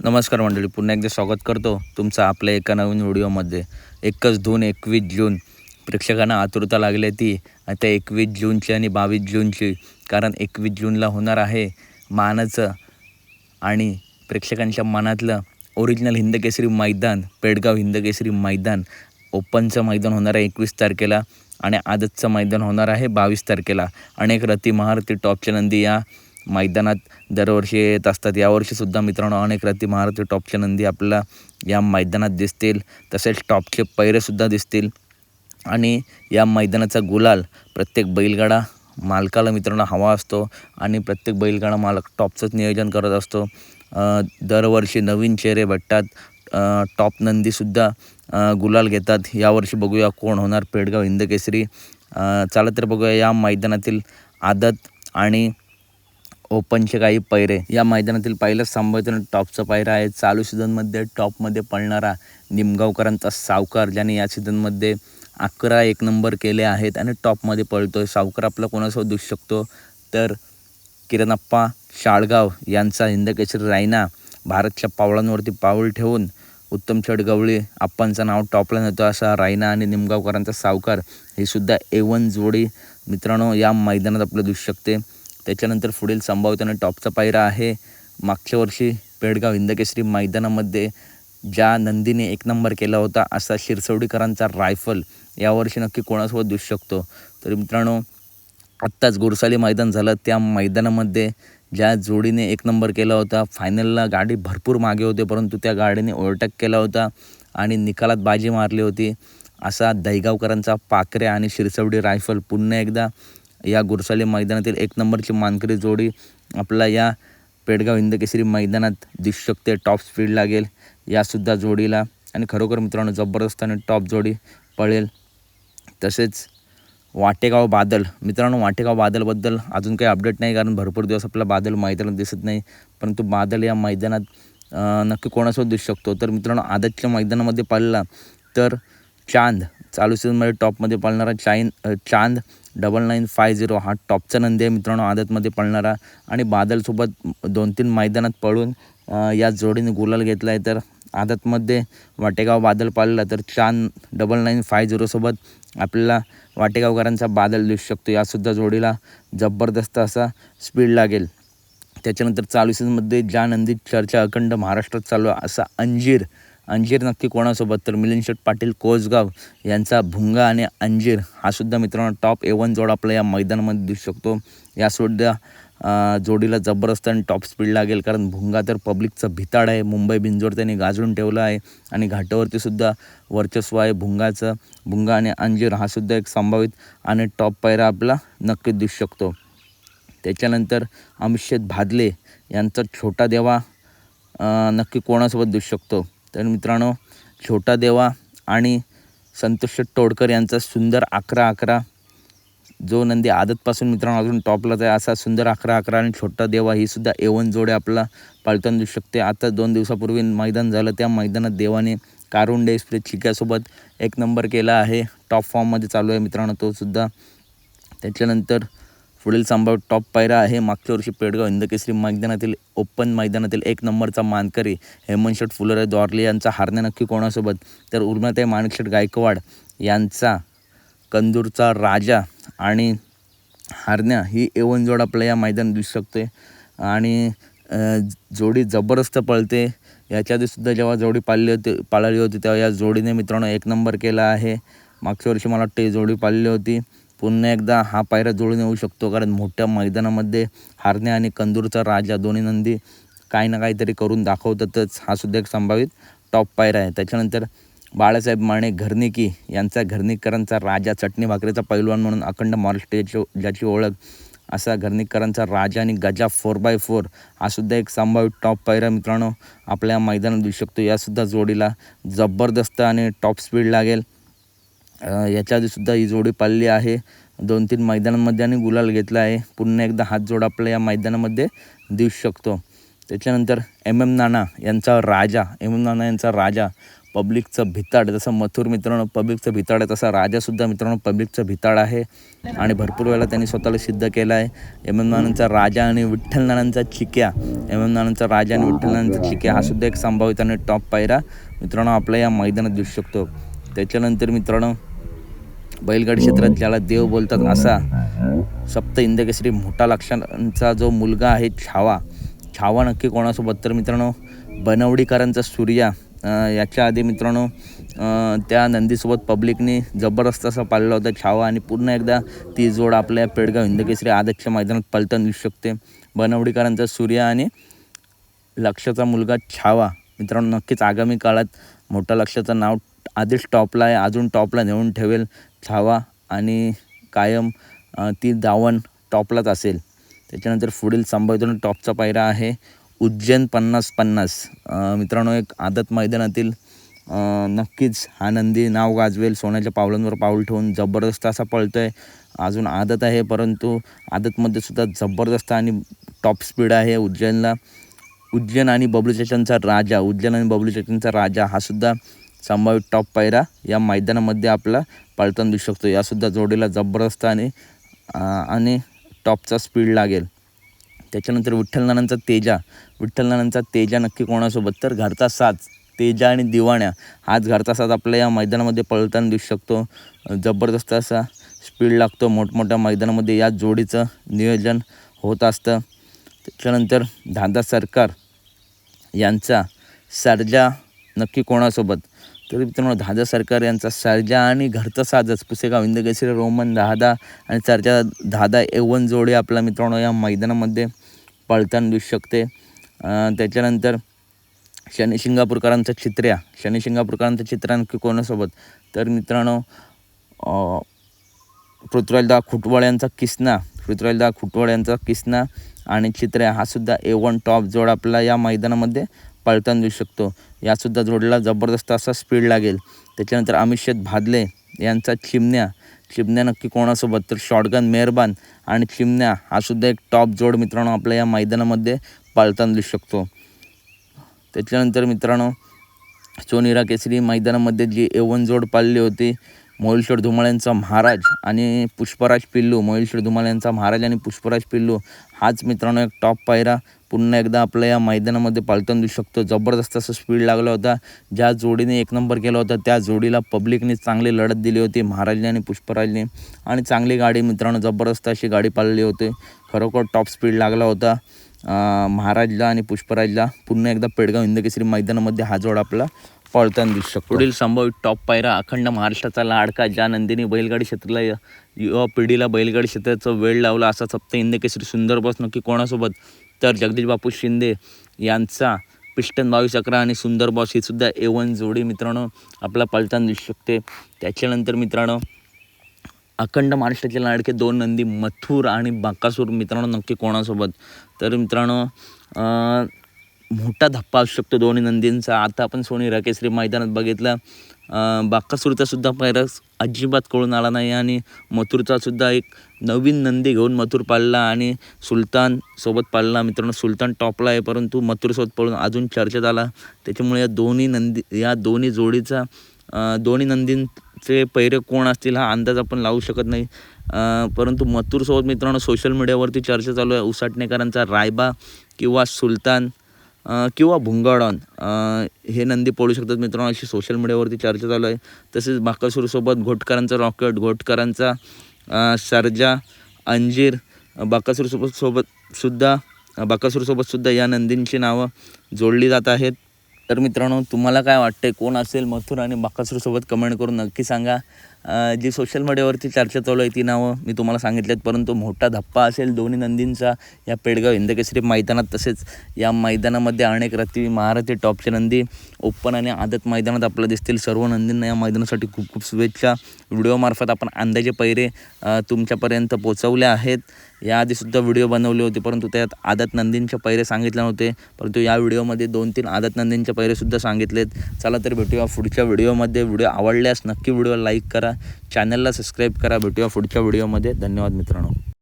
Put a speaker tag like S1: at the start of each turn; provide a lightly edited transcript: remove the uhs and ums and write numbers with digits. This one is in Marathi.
S1: नमस्कार मंडळी, पुन्हा एकदा स्वागत करतो तुमचं आपल्या एका नवीन व्हिडिओमध्ये. एकच धून 21 जून प्रेक्षकांना आतुरता लागली ती आता 21 जूनची आणि 22 जूनची. कारण 21 जूनला होणार आहे मानाचं आणि प्रेक्षकांच्या मनातलं ओरिजिनल हिंदकेसरी मैदान, पेडगाव हिंदकेसरी मैदान. ओपनचं मैदान होणार आहे 21 तारखेला आणि आदतचं मैदान होणार आहे 22 तारखेला. अनेक रथी महारथी टॉपच्या नंदी या मैदानात दरवर्षी येत असतात. यावर्षीसुद्धा मित्रांनो अनेक रथी महारथी टॉपच्या नंदी आपल्याला या मैदानात दिसतील. तसेच टॉपचे पैरेसुद्धा दिसतील आणि या मैदानाचा गुलाल प्रत्येक बैलगाडा मालकाला मित्रांनो हवा असतो आणि प्रत्येक बैलगाडा मालक टॉपचंच नियोजन करत असतो. दरवर्षी नवीन चेहरे भेटतात. टॉप नंदीसुद्धा गुलाल घेतात. यावर्षी बघूया कोण होणार पेडगाव हिंदकेसरी. चला तर बघूया या मैदानातील आदत आणि ओपनचे काही पैरे. या मैदानातील पहिलंच सांभाळताना टॉपचा पैरा आहे. चालू सीझनमध्ये टॉपमध्ये पळणारा निमगावकरांचा सावकार, ज्याने या सीझनमध्ये 11 एक नंबर केले आहेत आणि टॉपमध्ये पळतोय. सावकार आपला कोणासोबत दिसू शकतो तर किरणप्पा शाळगाव यांचा हिंदकेसरी रायना. भारतच्या पावलांवरती पाऊल ठेवून उत्तम छडगवळी आप्पांचं नाव टॉपला नेतो असा रायना आणि निमगावकरांचा सावकार ही सुद्धा A1 जोडी मित्रांनो या मैदानात आपलं दिसू शकते. त्याच्यानंतर पुढील संभाव्यतेने टॉपचा पायरा आहे. मागच्या वर्षी पेडगाव हिंदकेसरी मैदानामध्ये ज्या नंदीने एक नंबर केला होता असा शिरसवडीकरांचा रायफल यावर्षी नक्की कोणासोबत दिसू शकतो. तर मित्रांनो आत्ताच गुरसाली मैदान झालं, त्या मैदानामध्ये ज्या जोडीने एक नंबर केला होता, फायनलला गाडी भरपूर मागे होते परंतु त्या गाडीने ओव्हरटेक केला होता आणि निकालात बाजी मारली होती असा दहीगावकरांचा पाखरे आणि शिरसवडी रायफल पुन्हा एकदा या गुरसाली मैदानातील एक नंबरची मानकरी जोडी आपल्याला या पेडगाव हिंदकेसरी मैदानात दिसू शकते. टॉप स्पीड लागेल यासुद्धा जोडीला आणि खरोखर मित्रांनो जबरदस्त आणि टॉप जोडी पळेल. तसेच वाटेगाव बादल मित्रांनो, वाटेगाव बादलबद्दल अजून काही अपडेट नाही कारण भरपूर दिवस आपला बादल मैदानात दिसत नाही. परंतु बादल या मैदानात नक्की कोणासोबत दिसू शकतो तर मित्रांनो आदतच्या मैदानामध्ये पाळला तर चांद, चालू सीझनमध्ये टॉपमध्ये पाळणारा चांद 9950 हा टॉपचा नंदी आहे मित्रांनो आदतमध्ये पळणारा. आणि बादलसोबत 2-3 मैदानात पळून या जोडीने गुलाल घेतला आहे. तर आदतमध्ये वाटेगाव बादल पाळला तर चांद 9950 सोबत आपल्याला वाटेगावकरांचा बादल दिसू शकतो. यासुद्धा जोडीला जबरदस्त असा स्पीड लागेल. त्याच्यानंतर चालू सीझनमध्ये ज्या नंदी चर्चा अखंड महाराष्ट्रात चालू आहे असा अंजीर नक्की कोणासोबत तर मिलिंद शेठ पाटील कोसगाव यांचा भुंगा आणि अंजीर हा सुद्धा मित्रांनो टॉप A1 जोड आपल्या या मैदानामध्ये दिसू शकतो. यासुद्धा जोडीला जबरदस्त आणि टॉप स्पीड लागेल कारण भुंगा तर पब्लिकचा भिताड आहे. मुंबई बिंजोर त्यांनी गाजवून ठेवला आहे आणि घाटावरती सुद्धा वर्चस्व आहे भुंगाचं. भुंगा आणि अंजीर हा सुद्धा एक संभावित आणि टॉप पायरा आपला नक्कीच दिसू शकतो. त्याच्यानंतर अमितशेठ भादले यांचा छोटा देवा नक्की कोणासोबत दिसू शकतो तर मित्रांनो छोटा देवा आणि संतोष तोडकर यांचा सुंदर 11-11 जो नंदी आदतपासून मित्रांनो अजून टॉपलाच आहे असा सुंदर 11-11 आणि छोटा देवा ही सुद्धा A1 जोडे आपला पाळताना दिसू शकते. आता 2 दिवसापूर्वी मैदान झालं, त्या मैदानात देवाने कारुंडे एक्सप्रेस चिक्यासोबत एक नंबर केला आहे. टॉप फॉर्ममध्ये चालू आहे मित्रांनो तो सुद्धा. त्याच्यानंतर पुढील संभाव्य टॉप पायरा आहे मागच्या वर्षी पेडगाव हिंदकेसरी मैदानातील ओपन मैदानातील एक नंबरचा मानकरी हेमंतशेठ फुलरे द्वारले यांचा हारण्या नक्की कोणासोबत तर उर्मिलाताई माणिकशेठ गायकवाड यांचा कंदूरचा राजा आणि हारण्या ही A1 जोड आपल्या या मैदानात दिसू शकते आणि जोडी जबरदस्त पळते. याच्या आधीसुद्धा जेव्हा जोडी पाळली होती तेव्हा या जोडीने मित्रांनो एक नंबर केला आहे. मागच्या वर्षी मला वाटते जोडी पाळली होती. पुन्हा एकदा हा पायरा जोडून येऊ शकतो कारण मोठ्या मैदानामध्ये हारण्या आणि कंदूरचा राजा दोन्ही नंदी काही ना काहीतरी करून दाखवतातच. हा सुद्धा एक संभावित टॉप पायरा आहे. त्याच्यानंतर बाळासाहेब माने घरनिकी यांचा घरनिकरांचा राजा, चटणी भाकरीचा पैलवान म्हणून अखंड महाराष्ट्र ज्याची ओळख असा घरनिकरांचा राजा आणि गजा 4x4 हा सुद्धा एक संभावित टॉप पायरा मित्रांनो आपल्या मैदानात दिसू शकतो. यासुद्धा जोडीला जबरदस्त आणि टॉप स्पीड लागेल. याच्या आधीसुद्धा ही जोडी पाळली आहे 2-3 मैदानांमध्ये आणि गुलाल घेतला आहे. पुन्हा एकदा हात जोड आपल्या या मैदानामध्ये दिसू शकतो. त्याच्यानंतर MM नाना यांचा राजा पब्लिकचं भिताड. जसं मथुर मित्रांनो पब्लिकचं भिताड आहे, तसा राजासुद्धा मित्रांनो पब्लिकचं भिताड आहे आणि भरपूर वेळा त्यांनी स्वतःला सिद्ध केलं आहे. एम एम नानांचा राजा आणि विठ्ठल नानांचा चिक्या, एम एम नानांचा राजा आणि विठ्ठल नानांचा चिक्या हा सुद्धा एक संभावित आणि टॉप पायरा मित्रांनो आपल्या या मैदानात दिसू शकतो. त्याच्यानंतर मित्रांनो बैलगाडी क्षेत्रात ज्याला देव बोलतात असा सप्त हिंदकेसरी मोठा लक्षांचा जो मुलगा आहे छावा नक्की कोणासोबत, तर मित्रांनो बनवडीकरांचा सूर्या. याच्या आधी मित्रांनो त्या नंदीसोबत पब्लिकने जबरदस्त असा पाळला होता छावा आणि पुन्हा एकदा ती जोड आपल्या पेडगाव हिंदकेसरी आदतच्या मैदानात पलताना दिसू शकते. बनवडीकरांचा सूर्या आणि लक्षाचा मुलगा छावा मित्रांनो नक्कीच आगामी काळात मोठा लक्षाचं नाव आधीच टॉपला आहे, अजून टॉपला नेऊन ठेवेल छावा आणि कायम ती दावण टॉपलाच असेल. त्याच्यानंतर पुढील संभाव्य टॉपचा पायरा आहे उज्जैन 50-50. मित्रांनो एक आदत मैदानातील नक्कीच हा नंदी नाव गाजवेल. सोन्याच्या पावलांवर पाऊल ठेवून जबरदस्त असा पळतो आहे. अजून आदत आहे परंतु आदतमध्ये सुद्धा जबरदस्त आणि टॉप स्पीड आहे उज्जैनला. उज्जैन आणि बबलू चेतनचा राजा हा सुद्धा संभाव्य टॉप पायरा या मैदानामध्ये आपला पळताना दिसू शकतो. यासुद्धा जोडीला जबरदस्त आणि टॉपचा स्पीड लागेल. त्याच्यानंतर विठ्ठल नानांचा तेजा नक्की कोणासोबत, तर घरचा साज तेजा आणि दिवाण्या हाच घरचा साज आपल्या या मैदानामध्ये पळताना दिसू शकतो. जबरदस्त असा स्पीड लागतो. मोठमोठ्या मैदानामध्ये या जोडीचं नियोजन होत असतं. त्याच्यानंतर दादा सरकार यांचा सर्जा नक्की कोणासोबत, तर मित्रांनो दादा सरकार यांचा सर्जा आणि घरचा साजच पुसेगाव हिंदकेसरी रोमन दादा आणि सर्जा दादा A1 जोडी आपला मित्रांनो या मैदानामध्ये पळताना दिसू शकते. त्याच्यानंतर शनी शिंगापूरकरांचा चित्र्या नक्की कोणासोबत, तर मित्रांनो पृथ्वीराजदा खुटवळ यांचा किसना आणि चित्र्या हा सुद्धा A1 टॉप जोड आपला या मैदानामध्ये पळताना दिसू शकतो. यासुद्धा जोडला जबरदस्त असा स्पीड लागेल. त्याच्यानंतर अमित भादले यांचा चिमण्या नक्की कोणासोबत, तर शॉटगन मेहरबान आणि चिमण्या हा सुद्धा एक टॉप जोड मित्रांनो आपल्या या मैदानामध्ये पळताना दिसू शकतो. त्याच्यानंतर मित्रांनो सोनेरा केसरी मैदानामध्ये जी A1 जोड पाळली होती मोहिलशेठ धुमाळ्यांचा महाराज आणि पुष्पराज पिल्लू हाच मित्रांनो एक टॉप पायरा पुन्हा एकदा आपल्या या मैदानामध्ये पळताना दिसू शकतो. जबरदस्त असं स्पीड लागला होता. ज्या जोडीने 1 नंबर केला होता त्या जोडीला पब्लिकने चांगली लढत दिली होती महाराजने आणि पुष्पराजने आणि चांगली गाडी मित्रांनो जबरदस्त अशी गाडी पाळली होती. खरोखर टॉप स्पीड लागला होता महाराजला आणि पुष्पराजला. पुन्हा एकदा पेडगाव हिंदकेसरी मैदानामध्ये हा जोड आपला पळताना दिसू शकतो. पुढील संभावित टॉप पायरा अखंड महाराष्ट्राचा लाडका ज्या नंदीने बैलगाडी क्षेत्राला युवा पिढीला बैलगाडी क्षेत्राचं वेळ लावला असा सप्त हिंदकेसरी सुंदर बॉस नक्की कोणासोबत, तर जगदीश बापू शिंदे यांचा पिस्टन 22-11 आणि सुंदर बॉस ही सुद्धा A1 जोडी मित्रांनो आपला पळताना दिसू शकते. त्याच्यानंतर मित्रांनो अखंड महाराष्ट्राचे लाडके 2 नंदी मथुर आणि बाकासूर मित्रांनो नक्की कोणासोबत, तर मित्रांनो मोठा धप्पा असू शकतो दोन्ही नंदींचा. आता आपण सोनेरा केसरी मैदानात बघितलं बाकासूरचा सुद्धा पायरा अजिबात कळून आला नाही आणि मथुरचा सुद्धा एक नवीन नंदी घेऊन मथुर पाळला आणि सुलतान सोबत पाळला मित्रांनो. सुलतान टॉपला आहे परंतु मथुरसोबत पळून अजून चर्चेत आला. त्याच्यामुळे या दोन्ही जोडीचा दोन्ही नंदींचे पैरे कोण असतील हा अंदाज आपण लावू शकत नाही. परंतु मथुरसोबत मित्रांनो सोशल मीडियावरती चर्चा चालू आहे उसाटणेकरांचा रायबा किंवा सुलतान किंवा भुंगाडॉन हे नंदी पळू शकतात मित्रांनो अशी सोशल मीडियावरती चर्चा चालू आहे. तसेच बाकासूरसोबत घोटकरांचा रॉकेट, घोटकरांचा सर्जा, अंजीर, बाकासूरसोबत सुद्धा या नंदींची नावं जोडली जात आहेत. तर मित्रांनो तुम्हाला काय वाटते कोण असेल मथुर आणि बाकासूरसोबत कमेंट करून नक्की सांगा. जी सोशल मीडियावरती चर्चा चालू आहे ती नावं मी तुम्हाला सांगितलेत परंतु मोठा धप्पा असेल दोन्ही नंदींचा या पेडगाव हिंदकेसरी मैदानात. तसेच या मैदानामध्ये अनेक महारथी टॉपचे नंदी ओपन आणि आदत मैदानात आपल्याला दिसतील. सर्व नंदींना या मैदानासाठी खूप खूप शुभेच्छा. व्हिडिओमार्फत आपण अंदाजे पैरे तुमच्यापर्यंत पोचवले आहेत. याआधीसुद्धा व्हिडिओ बनवले होते परंतु त्यात आदत नंदींचे पैरे सांगितले नव्हते परंतु या व्हिडिओमध्ये 2-3 आदत नंदींचे पैरेसुद्धा सांगितलेत. चला तर भेटूया पुढच्या व्हिडिओमध्ये. व्हिडिओ आवडल्यास नक्की व्हिडिओ लाईक करा, चॅनलला सबस्क्राईब करा. भेटूया पुढच्या व्हिडिओमध्ये. धन्यवाद मित्रांनो.